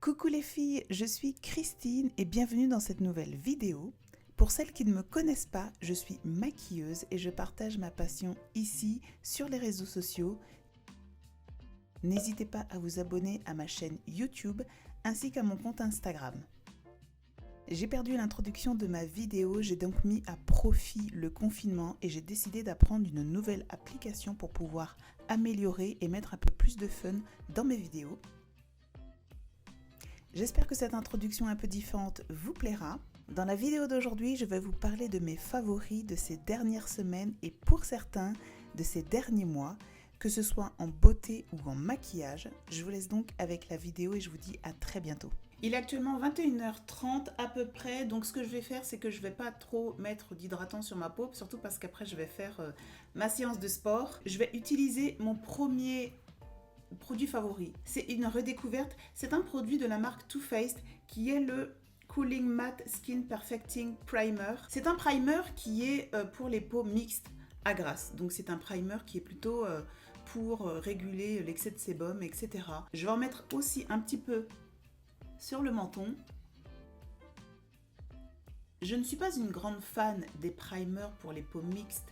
Coucou les filles, je suis Christine et bienvenue dans cette nouvelle vidéo. Pour celles qui ne me connaissent pas, je suis maquilleuse et je partage ma passion ici sur les réseaux sociaux. N'hésitez pas à vous abonner à ma chaîne YouTube ainsi qu'à mon compte Instagram. J'ai perdu l'introduction de ma vidéo, j'ai donc mis à profit le confinement et j'ai décidé d'apprendre une nouvelle application pour pouvoir améliorer et mettre un peu plus de fun dans mes vidéos. J'espère que cette introduction un peu différente vous plaira. Dans la vidéo d'aujourd'hui, je vais vous parler de mes favoris de ces dernières semaines et pour certains de ces derniers mois, que ce soit en beauté ou en maquillage. Je vous laisse donc avec la vidéo et je vous dis à très bientôt. Il est actuellement 21h30 à peu près, donc ce que je vais faire, c'est que je ne vais pas trop mettre d'hydratant sur ma peau, surtout parce qu'après je vais faire ma séance de sport. Je vais utiliser mon premier produit favori. C'est une redécouverte. C'est un produit de la marque Too Faced qui est le Cooling Matte Skin Perfecting Primer. C'est un primer qui est pour les peaux mixtes à grasse. Donc c'est un primer qui est plutôt pour réguler l'excès de sébum, etc. Je vais en mettre aussi un petit peu sur le menton. Je ne suis pas une grande fan des primers pour les peaux mixtes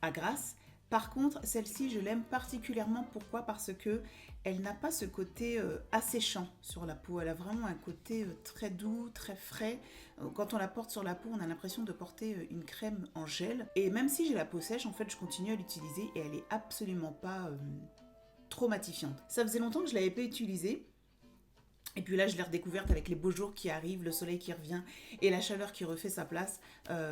à grasse. Par contre, celle-ci, je l'aime particulièrement. Pourquoi ? Parce que elle n'a pas ce côté asséchant sur la peau. Elle a vraiment un côté très doux, très frais. Quand on la porte sur la peau, on a l'impression de porter une crème en gel. Et même si j'ai la peau sèche, en fait, je continue à l'utiliser et elle est absolument pas traumatifiante. Ça faisait longtemps que je ne l'avais pas utilisée. Et puis là, je l'ai redécouverte avec les beaux jours qui arrivent, le soleil qui revient et la chaleur qui refait sa place.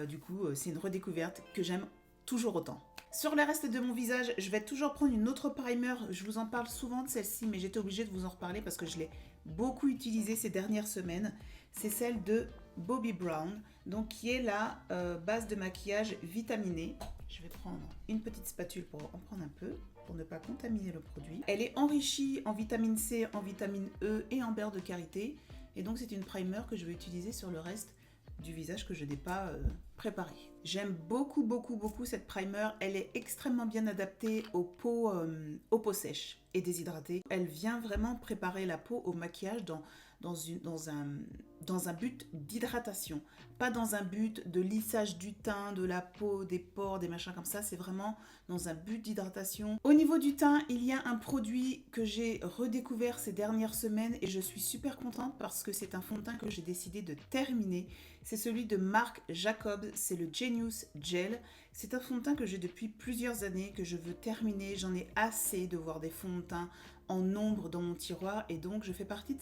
Du coup, c'est une redécouverte que j'aime toujours autant. Sur le reste de mon visage, je vais toujours prendre une autre primer. Je vous en parle souvent de celle-ci, mais j'étais obligée de vous en reparler parce que je l'ai beaucoup utilisée ces dernières semaines. C'est celle de Bobbi Brown, donc qui est la base de maquillage vitaminée. Je vais prendre une petite spatule pour en prendre un peu, pour ne pas contaminer le produit. Elle est enrichie en vitamine C, en vitamine E et en beurre de karité. Et donc c'est une primer que je vais utiliser sur le reste du visage que je n'ai pas préparé. J'aime beaucoup cette primer. Elle est extrêmement bien adaptée aux peaux sèches et déshydratées. Elle vient vraiment préparer la peau au maquillage dans un but d'hydratation, pas dans un but de lissage du teint, de la peau, des pores, des machins comme ça. C'est vraiment dans un but d'hydratation. Au niveau du teint, il y a un produit que j'ai redécouvert ces dernières semaines et je suis super contente parce que c'est un fond de teint que j'ai décidé de terminer. C'est celui de Marc Jacobs, c'est le Genius Gel. C'est un fond de teint que j'ai depuis plusieurs années, que je veux terminer. J'en ai assez de voir des fonds de teint en nombre dans mon tiroir et donc je fais partie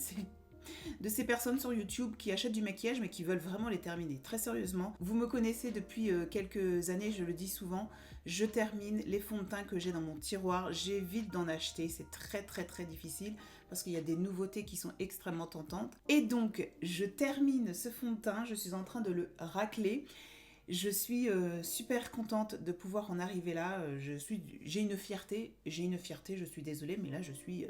de ces personnes sur YouTube qui achètent du maquillage mais qui veulent vraiment les terminer. Très sérieusement, vous me connaissez depuis quelques années, je le dis souvent, je termine les fonds de teint que j'ai dans mon tiroir, j'évite d'en acheter, c'est très difficile parce qu'il y a des nouveautés qui sont extrêmement tentantes. Et donc, je termine ce fond de teint, je suis en train de le racler. Je suis super contente de pouvoir en arriver là, j'ai une fierté, je suis désolée, mais là je suis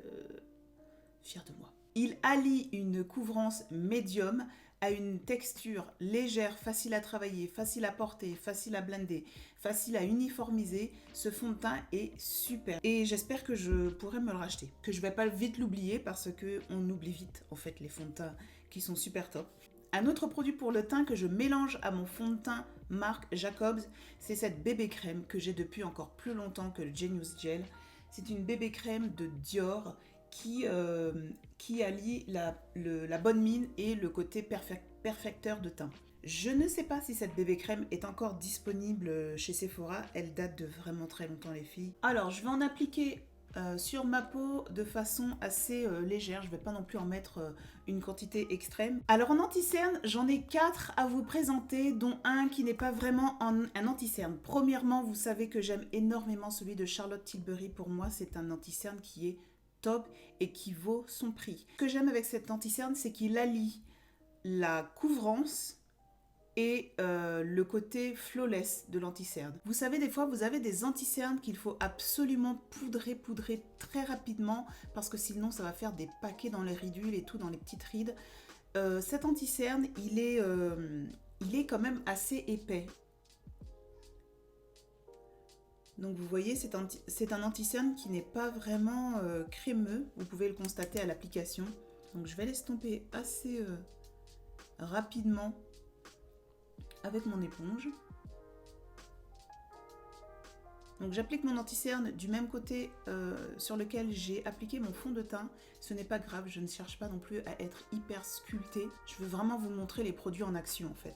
fière de moi. Il allie une couvrance médium à une texture légère, facile à travailler, facile à porter, facile à blender, facile à uniformiser. Ce fond de teint est super. Et j'espère que je pourrai me le racheter. Que je ne vais pas vite l'oublier parce qu'on oublie vite en fait les fonds de teint qui sont super top. Un autre produit pour le teint que je mélange à mon fond de teint Marc Jacobs, c'est cette bébé crème que j'ai depuis encore plus longtemps que le Genius Gel. C'est une bébé crème de Dior qui allie la bonne mine et le côté perfecteur de teint. Je ne sais pas si cette bébé crème est encore disponible chez Sephora. Elle date de vraiment très longtemps, les filles. Alors, je vais en appliquer sur ma peau de façon assez légère. Je ne vais pas non plus en mettre une quantité extrême. Alors, en anti-cerne, j'en ai 4 à vous présenter, dont un qui n'est pas vraiment un anti-cerne. Premièrement, vous savez que j'aime énormément celui de Charlotte Tilbury. Pour moi, c'est un anti-cerne qui est top et qui vaut son prix. Ce que j'aime avec cet anti-cerne, c'est qu'il allie la couvrance et le côté flawless de l'anti-cerne. Vous savez, des fois, vous avez des anti-cernes qu'il faut absolument poudrer très rapidement parce que sinon, ça va faire des paquets dans les ridules et tout, dans les petites rides. Cet anti-cerne, il est quand même assez épais. Donc vous voyez, c'est un anti-cerne qui n'est pas vraiment crémeux. Vous pouvez le constater à l'application. Donc je vais l'estomper assez rapidement avec mon éponge. Donc j'applique mon anti-cerne du même côté sur lequel j'ai appliqué mon fond de teint. Ce n'est pas grave, je ne cherche pas non plus à être hyper sculptée. Je veux vraiment vous montrer les produits en action en fait.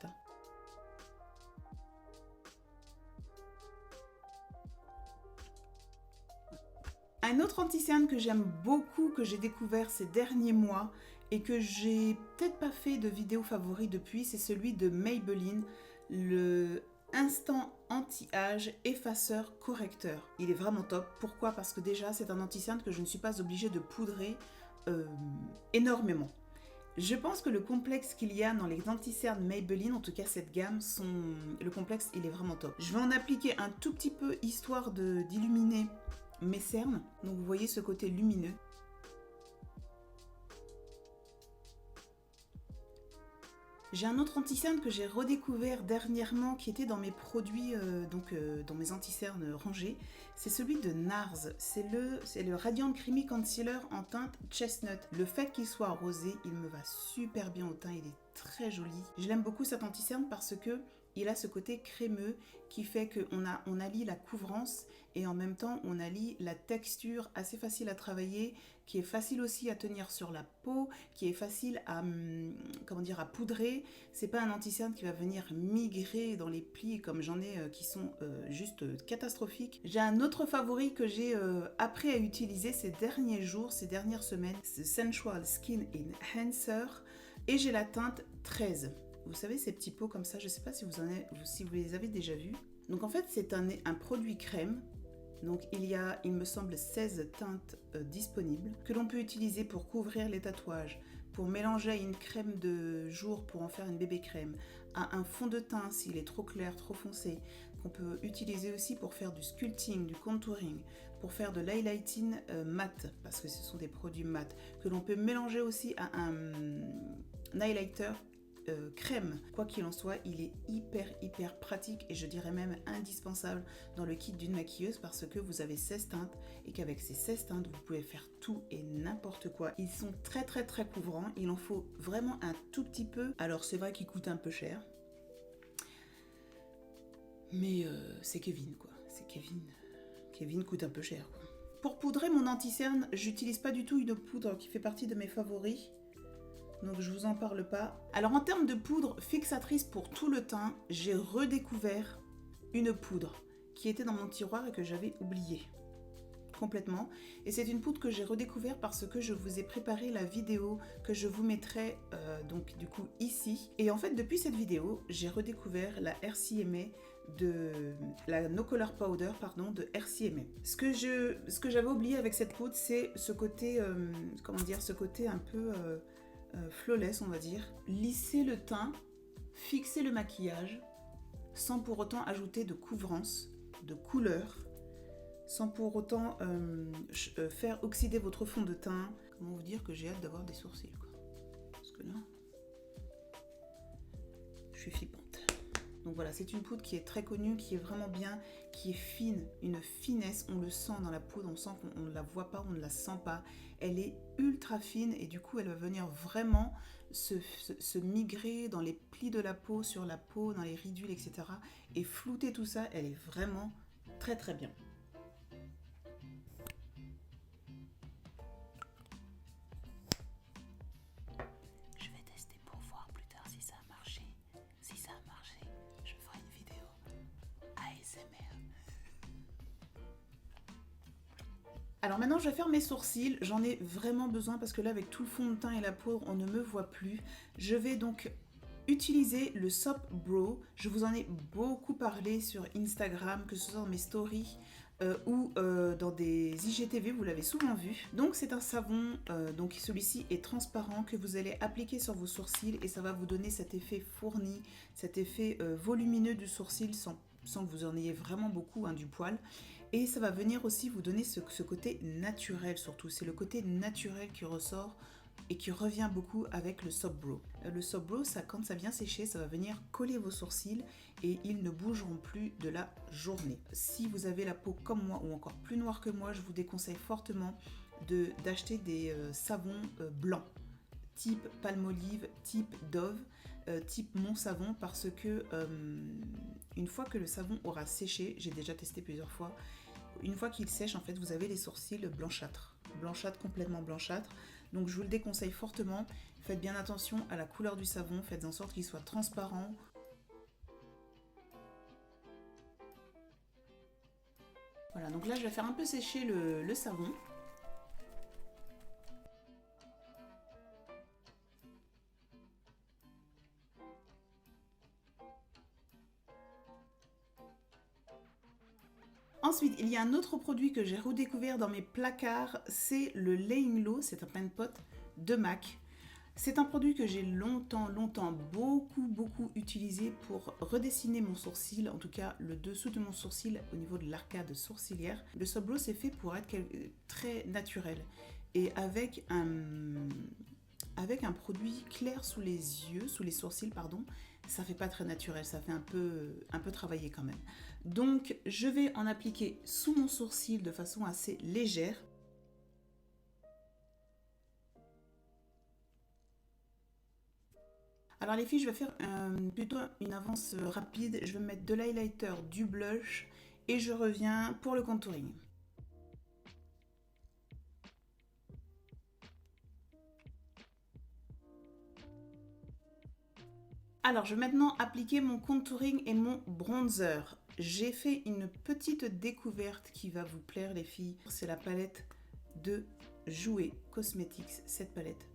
Un autre anti-cerne que j'aime beaucoup, que j'ai découvert ces derniers mois et que j'ai peut-être pas fait de vidéo favori depuis, c'est celui de Maybelline, le Instant Anti-Âge Effaceur Correcteur. Il est vraiment top. Pourquoi? Parce que déjà, c'est un anti-cerne que je ne suis pas obligée de poudrer énormément. Je pense que le complexe qu'il y a dans les anti-cernes Maybelline, en tout cas cette gamme, le complexe il est vraiment top. Je vais en appliquer un tout petit peu histoire d'illuminer mes cernes. Donc vous voyez ce côté lumineux. J'ai un autre anti-cerne que j'ai redécouvert dernièrement qui était dans mes produits, dans mes anti-cernes rangés. C'est celui de NARS. C'est le Radiant Creamy Concealer en teinte Chestnut. Le fait qu'il soit rosé, il me va super bien au teint. Il est très joli. Je l'aime beaucoup cet anti-cerne parce que il a ce côté crémeux qui fait qu'on allie la couvrance et en même temps on allie la texture assez facile à travailler, qui est facile aussi à tenir sur la peau, qui est facile à poudrer. C'est pas un anti-cerne qui va venir migrer dans les plis comme j'en ai qui sont juste catastrophiques. J'ai un autre favori que j'ai appris à utiliser ces derniers jours, ces dernières semaines, c'est Sensual Skin Enhancer et j'ai la teinte 13. Vous savez ces petits pots comme ça, je ne sais pas si vous les avez déjà vus. Donc en fait c'est un produit crème. Donc il y a, il me semble, 16 teintes disponibles que l'on peut utiliser pour couvrir les tatouages, pour mélanger à une crème de jour pour en faire une bébé crème, à un fond de teint s'il est trop clair, trop foncé, qu'on peut utiliser aussi pour faire du sculpting, du contouring, pour faire de l'highlighting mat, parce que ce sont des produits mat, que l'on peut mélanger aussi à un highlighter crème. Quoi qu'il en soit, il est hyper pratique et je dirais même indispensable dans le kit d'une maquilleuse parce que vous avez 16 teintes et qu'avec ces 16 teintes, vous pouvez faire tout et n'importe quoi. Ils sont très couvrants, il en faut vraiment un tout petit peu. Alors c'est vrai qu'ils coûtent un peu cher, mais c'est Kevin quoi, c'est Kevin. Kevin coûte un peu cher quoi. Pour poudrer mon anti-cerne, j'utilise pas du tout une poudre qui fait partie de mes favoris. Donc je vous en parle pas. Alors en termes de poudre fixatrice pour tout le teint, j'ai redécouvert une poudre qui était dans mon tiroir et que j'avais oubliée complètement. Et c'est une poudre que j'ai redécouvert parce que je vous ai préparé la vidéo que je vous mettrai donc du coup ici. Et en fait depuis cette vidéo, j'ai redécouvert la RCMA la No Color Powder de RCMA. Ce que j'avais oublié avec cette poudre, c'est ce côté ce côté un peu flawless on va dire, lisser le teint, fixer le maquillage sans pour autant ajouter de couvrance, de couleur, sans pour autant faire oxyder votre fond de teint. Comment vous dire que j'ai hâte d'avoir des sourcils quoi. Parce que là je suis flippante. Donc voilà, c'est une poudre qui est très connue, qui est vraiment bien, qui est fine, une finesse, on le sent dans la poudre, on sent qu'on ne la voit pas, on ne la sent pas. Elle est ultra fine et du coup elle va venir vraiment se migrer dans les plis de la peau, sur la peau, dans les ridules, etc. Et flouter tout ça, elle est vraiment très bien. Je vais tester pour voir plus tard si ça a marché. Si ça a marché, je ferai une vidéo ASMR. Alors maintenant je vais faire mes sourcils, j'en ai vraiment besoin parce que là avec tout le fond de teint et la poudre on ne me voit plus. Je vais donc utiliser le Soap Brow, je vous en ai beaucoup parlé sur Instagram, que ce soit dans mes stories ou dans des IGTV, vous l'avez souvent vu. Donc c'est un savon, donc celui-ci est transparent que vous allez appliquer sur vos sourcils et ça va vous donner cet effet fourni, cet effet volumineux du sourcil sans que vous en ayez vraiment beaucoup du poil. Et ça va venir aussi vous donner ce côté naturel surtout. C'est le côté naturel qui ressort et qui revient beaucoup avec le Soap Brow. Le Soap Brow, quand ça vient sécher, ça va venir coller vos sourcils et ils ne bougeront plus de la journée. Si vous avez la peau comme moi ou encore plus noire que moi, je vous déconseille fortement d'acheter des savons blancs. type Palmolive, type Dove, type Mon Savon, parce que une fois que le savon aura séché, j'ai déjà testé plusieurs fois, une fois qu'il sèche, en fait, vous avez les sourcils blanchâtres, complètement blanchâtres. Donc je vous le déconseille fortement. Faites bien attention à la couleur du savon, faites en sorte qu'il soit transparent. Voilà, donc là je vais faire un peu sécher le savon. Ensuite, il y a un autre produit que j'ai redécouvert dans mes placards, c'est le Laying Low, c'est un pain pot de MAC. C'est un produit que j'ai longtemps, beaucoup utilisé pour redessiner mon sourcil, en tout cas le dessous de mon sourcil au niveau de l'arcade sourcilière. Le Soap Glow c'est fait pour être très naturel et avec un produit clair sous les yeux, sous les sourcils pardon, ça fait pas très naturel, ça fait un peu travaillé quand même. Donc je vais en appliquer sous mon sourcil de façon assez légère. Alors les filles, je vais faire plutôt une avance rapide. Je vais mettre de l'highlighter, du blush et je reviens pour le contouring. Alors je vais maintenant appliquer mon contouring et mon bronzer. J'ai fait une petite découverte qui va vous plaire les filles. C'est la palette de Jouer Cosmetics, cette palette.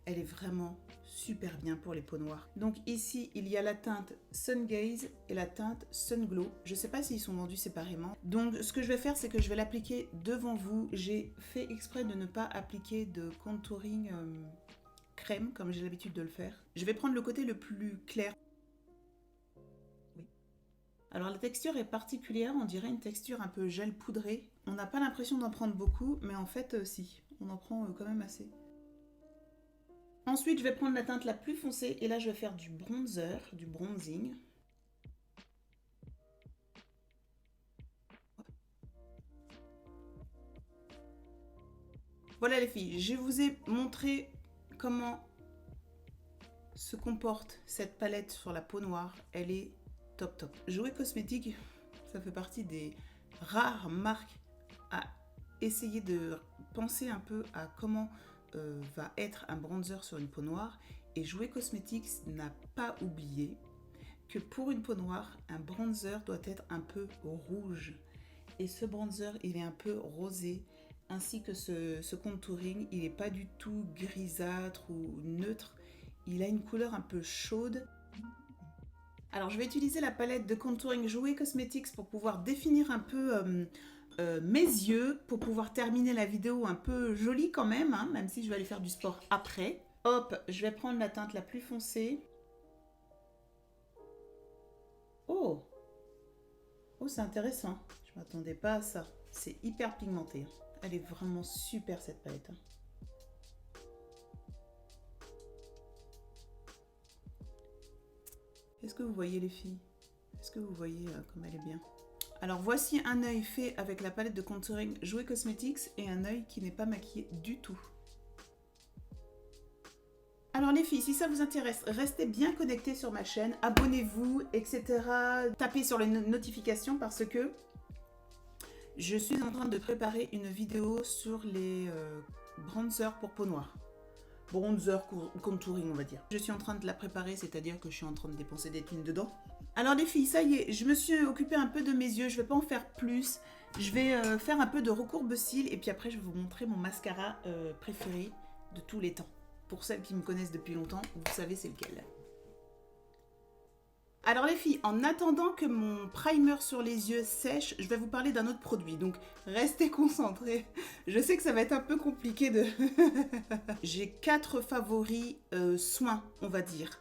Elle est vraiment super bien pour les peaux noires. Donc ici, il y a la teinte Sun Gaze et la teinte Sun Glow. Je ne sais pas s'ils sont vendus séparément. Donc ce que je vais faire, c'est que je vais l'appliquer devant vous. J'ai fait exprès de ne pas appliquer de contouring crème, comme j'ai l'habitude de le faire. Je vais prendre le côté le plus clair. Oui. Alors la texture est particulière, on dirait une texture un peu gel poudré. On n'a pas l'impression d'en prendre beaucoup, mais en fait, si. On en prend quand même assez. Ensuite, je vais prendre la teinte la plus foncée et là, je vais faire du bronzer, du bronzing. Voilà les filles, je vous ai montré comment se comporte cette palette sur la peau noire. Elle est top. Jouer Cosmetics, ça fait partie des rares marques à essayer de penser un peu à comment va être un bronzer sur une peau noire, et Jouer Cosmetics n'a pas oublié que pour une peau noire, un bronzer doit être un peu rouge, et ce bronzer il est un peu rosé, ainsi que ce contouring, il n'est pas du tout grisâtre ou neutre, il a une couleur un peu chaude. Alors je vais utiliser la palette de contouring Jouer Cosmetics pour pouvoir définir un peu mes yeux, pour pouvoir terminer la vidéo un peu jolie quand même, hein, même si je vais aller faire du sport après. Hop, je vais prendre la teinte la plus foncée. Oh, c'est intéressant. Je m'attendais pas à ça. C'est hyper pigmenté. Elle est vraiment super cette palette. Est-ce que vous voyez les filles? Est-ce que vous voyez comme elle est bien? Alors voici un œil fait avec la palette de contouring Jouer Cosmetics et un œil qui n'est pas maquillé du tout. Alors les filles, si ça vous intéresse, restez bien connectés sur ma chaîne, abonnez-vous, etc. Tapez sur les notifications parce que je suis en train de préparer une vidéo sur les bronzers pour peau noire. Bronzer contouring on va dire. Je suis en train de la préparer, c'est-à-dire que je suis en train de dépenser des thunes dedans. Alors les filles, ça y est, je me suis occupée un peu de mes yeux, je ne vais pas en faire plus. Je vais faire un peu de recourbe-cils et puis après je vais vous montrer mon mascara préféré de tous les temps. Pour celles qui me connaissent depuis longtemps, vous savez c'est lequel. Alors les filles, en attendant que mon primer sur les yeux sèche, je vais vous parler d'un autre produit. Donc restez concentrés. Je sais que ça va être un peu compliqué de... J'ai 4 favoris soins, on va dire.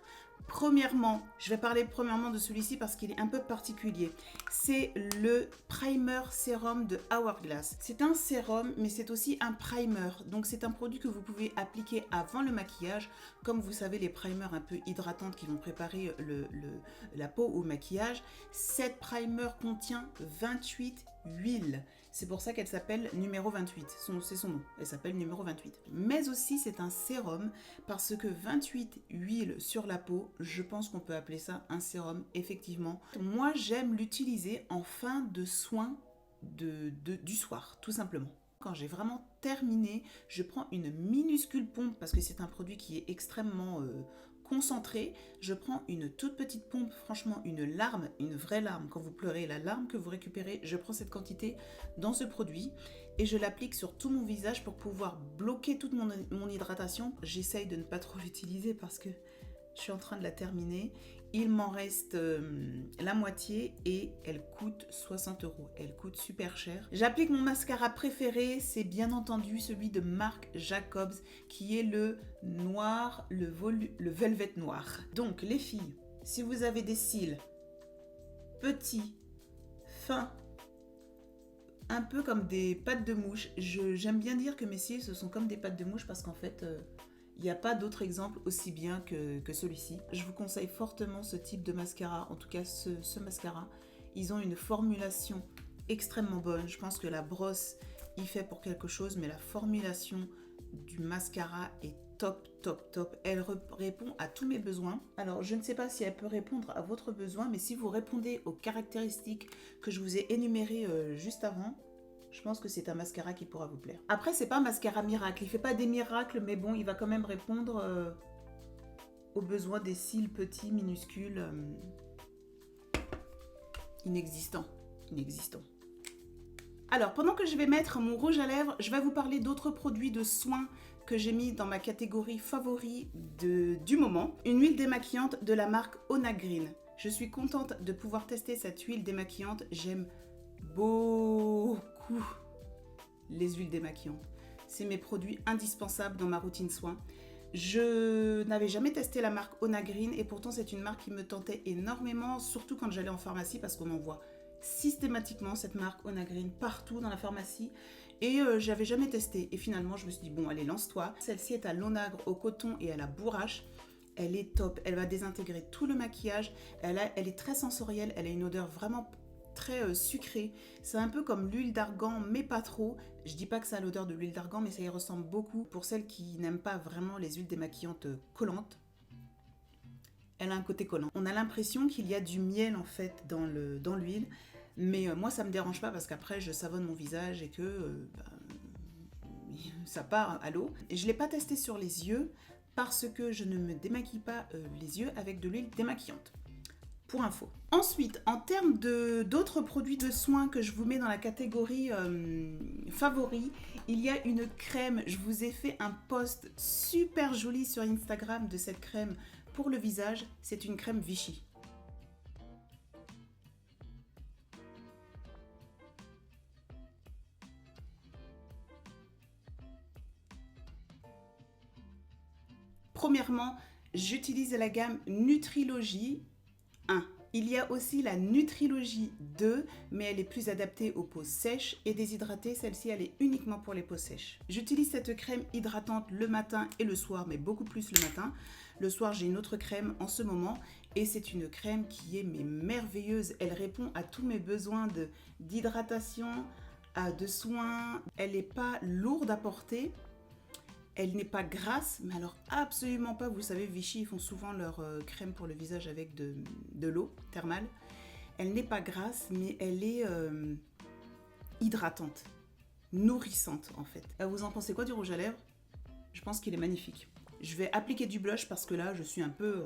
Premièrement, je vais parler premièrement de celui-ci parce qu'il est un peu particulier. C'est le primer sérum de Hourglass. C'est un sérum, mais c'est aussi un primer. Donc c'est un produit que vous pouvez appliquer avant le maquillage. Comme vous savez, les primers un peu hydratantes qui vont préparer la peau au maquillage. Cette primer contient 28 huile. C'est pour ça qu'elle s'appelle numéro 28. C'est son nom. Elle s'appelle numéro 28. Mais aussi, c'est un sérum parce que 28 huiles sur la peau, je pense qu'on peut appeler ça un sérum, effectivement. Moi, j'aime l'utiliser en fin de soin du soir, tout simplement. Quand j'ai vraiment terminé, je prends une minuscule pompe parce que c'est un produit qui est extrêmement concentré. Je prends une toute petite pompe, franchement une larme, une vraie larme. Quand vous pleurez, la larme que vous récupérez, je prends cette quantité dans ce produit et je l'applique sur tout mon visage pour pouvoir bloquer toute mon hydratation. J'essaye de ne pas trop l'utiliser parce que je suis en train de la terminer. Il m'en reste la moitié et elle coûte 60 €. Elle coûte super cher. J'applique mon mascara préféré, c'est bien entendu celui de Marc Jacobs qui est le noir, le velvet noir. Donc les filles, si vous avez des cils petits, fins, un peu comme des pattes de mouche, j'aime bien dire que mes cils ce sont comme des pattes de mouche parce qu'en fait... il n'y a pas d'autre exemple aussi bien que celui-ci. Je vous conseille fortement ce type de mascara, en tout cas ce mascara. Ils ont une formulation extrêmement bonne. Je pense que la brosse y fait pour quelque chose, mais la formulation du mascara est top, top, top. Elle répond à tous mes besoins. Alors, je ne sais pas si elle peut répondre à votre besoin, mais si vous répondez aux caractéristiques que je vous ai énumérées juste avant, je pense que c'est un mascara qui pourra vous plaire. Après, c'est pas un mascara miracle. Il fait pas des miracles, mais bon, il va quand même répondre aux besoins des cils petits, minuscules, inexistants. Inexistants. Alors, pendant que je vais mettre mon rouge à lèvres, je vais vous parler d'autres produits de soins que j'ai mis dans ma catégorie favori du moment. Une huile démaquillante de la marque Onagreen. Je suis contente de pouvoir tester cette huile démaquillante. J'aime beaucoup les huiles démaquillantes. C'est mes produits indispensables dans ma routine soin. Je n'avais jamais testé la marque Onagreen et pourtant c'est une marque qui me tentait énormément, surtout quand j'allais en pharmacie parce qu'on en voit systématiquement cette marque Onagreen partout dans la pharmacie et j'avais jamais testé. Et finalement je me suis dit bon allez lance-toi. Celle-ci est à l'onagre, au coton et à la bourrache. Elle est top, elle va désintégrer tout le maquillage, elle est très sensorielle, elle a une odeur vraiment très sucré. C'est un peu comme l'huile d'argan, mais pas trop. Je dis pas que ça a l'odeur de l'huile d'argan, mais ça y ressemble beaucoup. Pour celles qui n'aiment pas vraiment les huiles démaquillantes collantes, elle a un côté collant. On a l'impression qu'il y a du miel en fait dans l'huile, mais moi ça me dérange pas parce qu'après je savonne mon visage et que ça part à l'eau. Je l'ai pas testé sur les yeux parce que je ne me démaquille pas les yeux avec de l'huile démaquillante. Pour info. Ensuite, en termes d'autres produits de soins que je vous mets dans la catégorie favoris, il y a une crème. Je vous ai fait un post super joli sur Instagram de cette crème pour le visage. C'est une crème Vichy. Premièrement, j'utilise la gamme Nutrilogie 1. Il y a aussi la Nutrilogie 2, mais elle est plus adaptée aux peaux sèches et déshydratées. Celle-ci, elle est uniquement pour les peaux sèches. J'utilise cette crème hydratante le matin et le soir, mais beaucoup plus le matin. Le soir, j'ai une autre crème en ce moment et c'est une crème qui est merveilleuse. Elle répond à tous mes besoins d'hydratation, de soins. Elle n'est pas lourde à porter. Elle n'est pas grasse, mais alors absolument pas. Vous savez, Vichy, ils font souvent leur crème pour le visage avec de l'eau thermale. Elle n'est pas grasse, mais elle est hydratante, nourrissante en fait. Vous en pensez quoi du rouge à lèvres? Je pense qu'il est magnifique. Je vais appliquer du blush parce que là, je suis un peu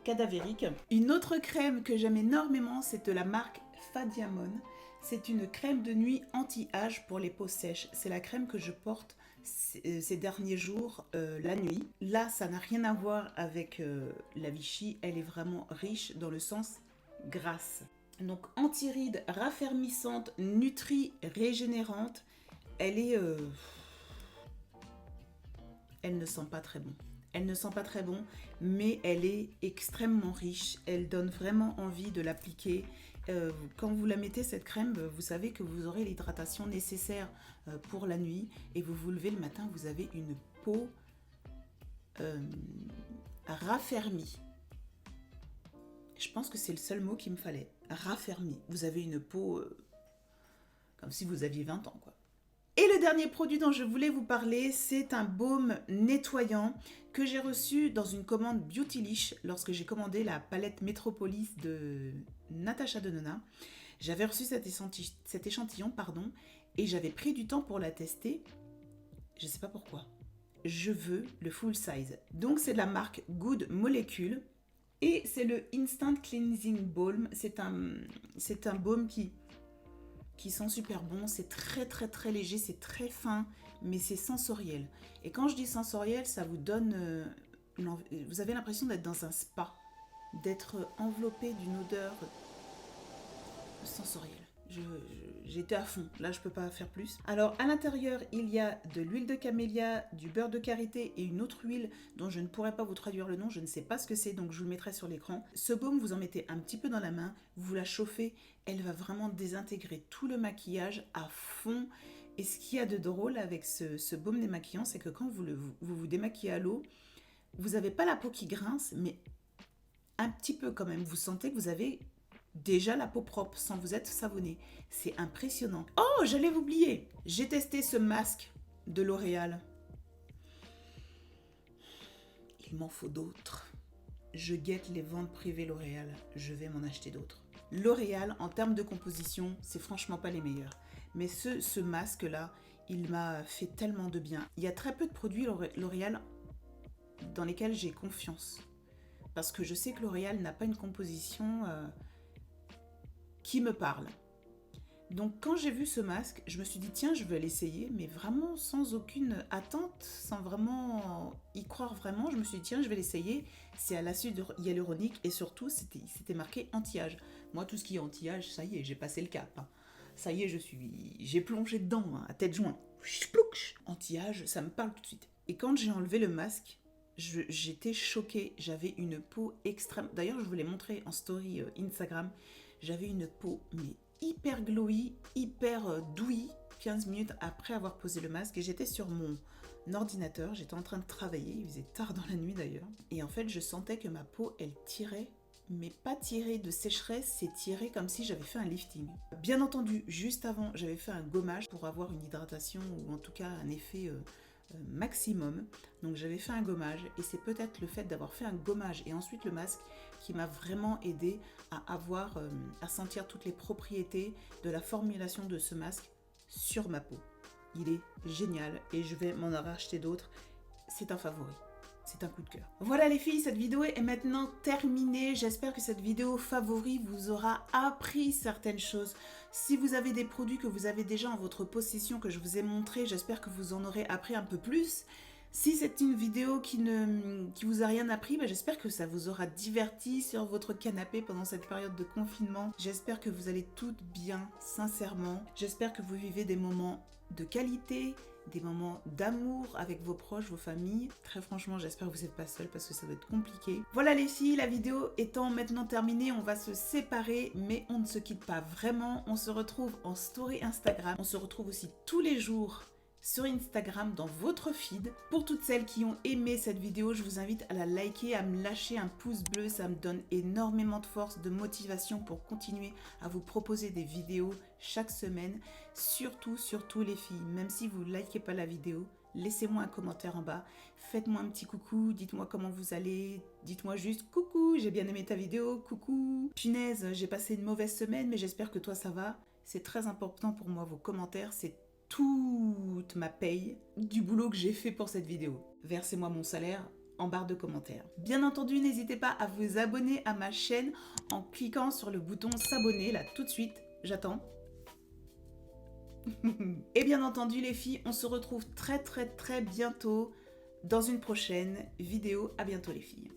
cadavérique. Une autre crème que j'aime énormément, c'est de la marque Fadiamon. C'est une crème de nuit anti-âge pour les peaux sèches. C'est la crème que je porte ces derniers jours, la nuit. Là, ça n'a rien à voir avec la Vichy. Elle est vraiment riche dans le sens grasse. Donc, anti-rides, raffermissante, nutri-régénérante. Elle est... Elle ne sent pas très bon. Elle ne sent pas très bon, mais elle est extrêmement riche. Elle donne vraiment envie de l'appliquer. Quand vous la mettez, cette crème, vous savez que vous aurez l'hydratation nécessaire pour la nuit. Et vous vous levez le matin, vous avez une peau raffermie. Je pense que c'est le seul mot qu'il me fallait. Raffermie. Vous avez une peau Comme si vous aviez 20 ans, quoi. Et le dernier produit dont je voulais vous parler, c'est un baume nettoyant que j'ai reçu dans une commande Beautylish lorsque j'ai commandé la palette Metropolis de Natasha Denona. J'avais reçu cet échantillon, et j'avais pris du temps pour la tester. Je ne sais pas pourquoi. Je veux le full size. Donc c'est de la marque Good Molecule et c'est le Instant Cleansing Balm. C'est un baume qui sent super bon. C'est très très très léger, c'est très fin, mais c'est sensoriel. Et quand je dis sensoriel, ça vous donne... vous avez l'impression d'être dans un spa, d'être enveloppé d'une odeur sensorielle. J'étais à fond, là je peux pas faire plus. Alors à l'intérieur il y a de l'huile de camélia, du beurre de karité et une autre huile dont je ne pourrais pas vous traduire le nom, je ne sais pas ce que c'est, donc je vous le mettrai sur l'écran. Ce baume, vous en mettez un petit peu dans la main, vous la chauffez, elle va vraiment désintégrer tout le maquillage à fond. Et ce qu'il y a de drôle avec ce baume démaquillant, c'est que quand vous démaquillez à l'eau, vous n'avez pas la peau qui grince, mais un petit peu quand même, vous sentez que vous avez déjà la peau propre sans vous être savonné. C'est impressionnant. Oh, j'allais vous oublier. J'ai testé ce masque de L'Oréal. Il m'en faut d'autres. Je guette les ventes privées L'Oréal. Je vais m'en acheter d'autres. L'Oréal, en termes de composition, c'est franchement pas les meilleurs. Mais ce masque-là, il m'a fait tellement de bien. Il y a très peu de produits L'Oréal dans lesquels j'ai confiance. Parce que je sais que L'Oréal n'a pas une composition... qui me parle. Donc quand j'ai vu ce masque, je me suis dit tiens, je vais l'essayer, mais vraiment sans aucune attente, sans vraiment y croire vraiment. Je me suis dit tiens, je vais l'essayer. C'est à l'acide hyaluronique et surtout c'était marqué anti-âge. Moi, tout ce qui est anti-âge, ça y est, j'ai passé le cap. Ça y est, j'ai plongé dedans à tête jointe. Anti-âge, ça me parle tout de suite. Et quand j'ai enlevé le masque, j'étais choquée. J'avais une peau extrême. D'ailleurs, je vous l'ai montré en story Instagram. J'avais une peau mais hyper glowy, hyper douillie 15 minutes après avoir posé le masque et j'étais sur mon ordinateur, j'étais en train de travailler, il faisait tard dans la nuit d'ailleurs. Et en fait, je sentais que ma peau, elle tirait, mais pas tirer de sécheresse, c'est tirer comme si j'avais fait un lifting. Bien entendu, juste avant, j'avais fait un gommage pour avoir une hydratation ou en tout cas un effet maximum. Donc j'avais fait un gommage et c'est peut-être le fait d'avoir fait un gommage et ensuite le masque qui m'a vraiment aidé à sentir toutes les propriétés de la formulation de ce masque sur ma peau. Il est génial et je vais m'en racheter d'autres. C'est un favori. C'est un coup de cœur. Voilà les filles, cette vidéo est maintenant terminée. J'espère que cette vidéo favori vous aura appris certaines choses. Si vous avez des produits que vous avez déjà en votre possession, que je vous ai montré, j'espère que vous en aurez appris un peu plus. Si c'est une vidéo qui vous a rien appris, j'espère que ça vous aura diverti sur votre canapé pendant cette période de confinement. J'espère que vous allez toutes bien, sincèrement. J'espère que vous vivez des moments de qualité, des moments d'amour avec vos proches, vos familles. Très franchement, j'espère que vous n'êtes pas seuls parce que ça va être compliqué. Voilà les filles, la vidéo étant maintenant terminée, on va se séparer, mais on ne se quitte pas vraiment. On se retrouve en story Instagram. On se retrouve aussi tous les jours sur Instagram dans votre feed. Pour toutes celles qui ont aimé cette vidéo, je vous invite à la liker, à me lâcher un pouce bleu, ça me donne énormément de force, de motivation pour continuer à vous proposer des vidéos chaque semaine. Surtout les filles, même si vous ne likez pas la vidéo, laissez-moi un commentaire en bas, faites-moi un petit coucou, dites-moi comment vous allez, dites-moi juste coucou, j'ai bien aimé ta vidéo, coucou, punaise, j'ai passé une mauvaise semaine mais j'espère que toi ça va. C'est très important pour moi, vos commentaires, c'est toute ma paye du boulot que j'ai fait pour cette vidéo. Versez-moi mon salaire en barre de commentaires. Bien entendu, n'hésitez pas à vous abonner à ma chaîne en cliquant sur le bouton s'abonner là tout de suite. J'attends. Et bien entendu les filles, on se retrouve très bientôt dans une prochaine vidéo. À bientôt les filles.